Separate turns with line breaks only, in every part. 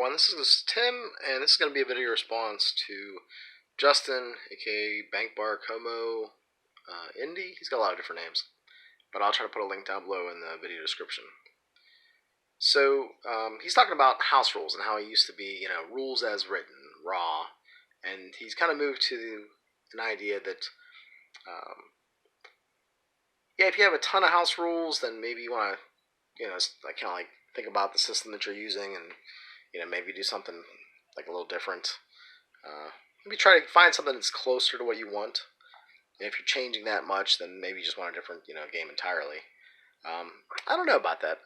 everyone, this is Tim, and this is going to be a video response to Justin, aka Bankbar Como Indy. He's got a lot of different names, but I'll try to put a link down below in the video description. So he's talking about house rules and how he used to be, rules as written, raw, and he's kind of moved to an idea that, if you have a ton of house rules, then maybe you want to, think about the system that you're using and maybe do something like a little different. Maybe try to find something that's closer to what you want. And if you're changing that much, then maybe you just want a different, game entirely. I don't know about that.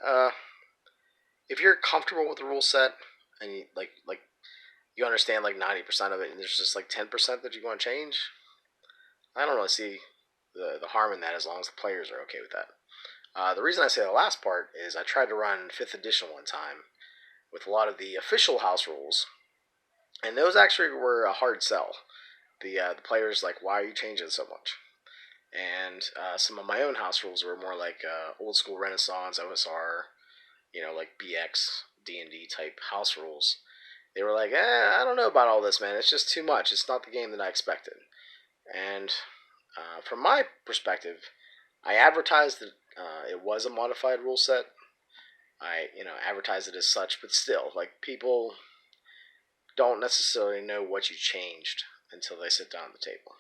If you're comfortable with the rule set and you you understand like 90% of it, and there's just like 10% that you want to change, I don't really see the harm in that as long as the players are okay with that. The reason I say the last part is I tried to run 5th edition one time with a lot of the official house rules, and those actually were a hard sell. The players like, why are you changing so much? And some of my own house rules were more like old school Renaissance, OSR, like BX, D&D type house rules. They were like, I don't know about all this, man. It's just too much. It's not the game that I expected. And from my perspective, I advertised that it was a modified rule set. I, advertised it as such, but still, like, people don't necessarily know what you changed until they sit down at the table.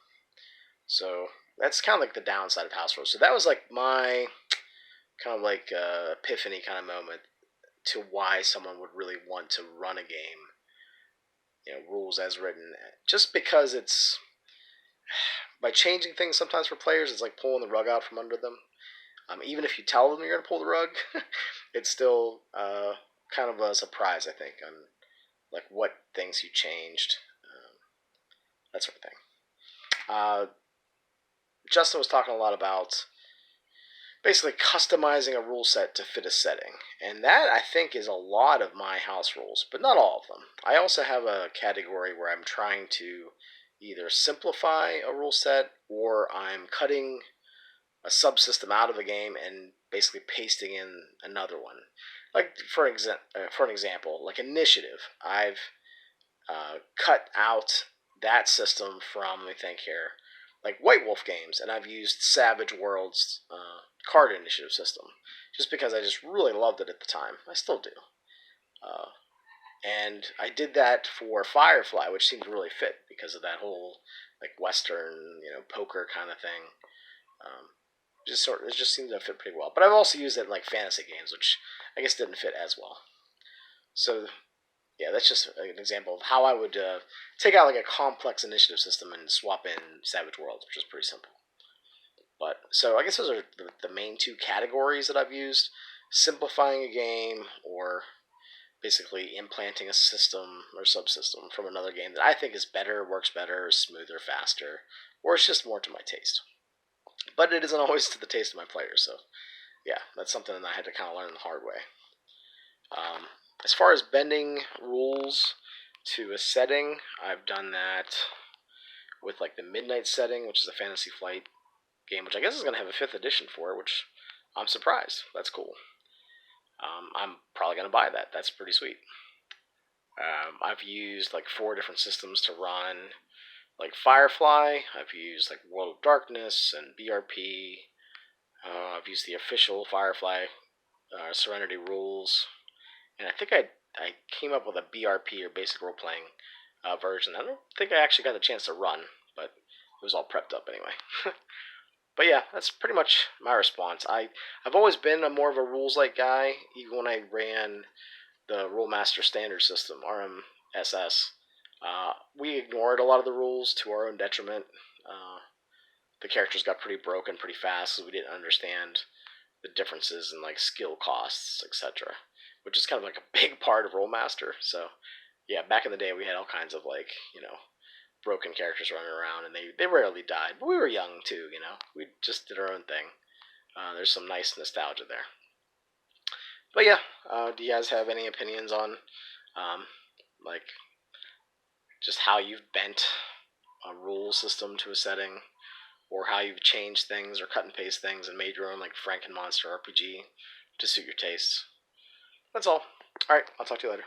So that's kind of like the downside of house rules. So that was like my kind of like epiphany kind of moment to why someone would really want to run a game, rules as written, just because it's by changing things sometimes for players, it's like pulling the rug out from under them. Even if you tell them you're going to pull the rug, it's still kind of a surprise, I think, on like what things you changed, that sort of thing. Justin was talking a lot about basically customizing a rule set to fit a setting, and that I think is a lot of my house rules, but not all of them. I also have a category where I'm trying to either simplify a rule set or I'm cutting a subsystem out of a game and basically pasting in another one. Like for an example, like initiative, I've cut out that system from, let me think here, like White Wolf games, and I've used Savage Worlds card initiative system just because I just really loved it at the time. I still do. And I did that for Firefly, which seemed to really fit because of that whole like Western, poker kind of thing. It just seemed to fit pretty well. But I've also used it in like fantasy games, which I guess didn't fit as well. So yeah, that's just an example of how I would take out like a complex initiative system and swap in Savage Worlds, which is pretty simple. But so I guess those are the main two categories that I've used: simplifying a game or basically implanting a system or subsystem from another game that I think is better, works better, smoother, faster, or it's just more to my taste. But it isn't always to the taste of my players, so yeah, that's something that I had to kind of learn the hard way. As far as bending rules to a setting, I've done that with like the Midnight setting, which is a Fantasy Flight game, which I guess is going to have a 5th edition for, which I'm surprised. That's cool. I'm probably going to buy that. That's pretty sweet. I've used like 4 different systems to run, like Firefly. I've used like World of Darkness and BRP. I've used the official Firefly Serenity rules, and I think I came up with a BRP or basic role playing version. I don't think I actually got the chance to run, but it was all prepped up anyway. But yeah, that's pretty much my response. I've always been more of a rules-like guy, even when I ran the Rule Master Standard System, RMSS. We ignored a lot of the rules to our own detriment. The characters got pretty broken pretty fast, so we didn't understand the differences in like skill costs, etc., which is kind of like a big part of Rolemaster. So yeah, back in the day, we had all kinds of like broken characters running around, and they rarely died. But we were young too, We just did our own thing. There's some nice nostalgia there. But yeah, do you guys have any opinions on like just how you've bent a rule system to a setting, or how you've changed things or cut and paste things and made your own like Frankenmonster RPG to suit your tastes? That's all. Alright, I'll talk to you later.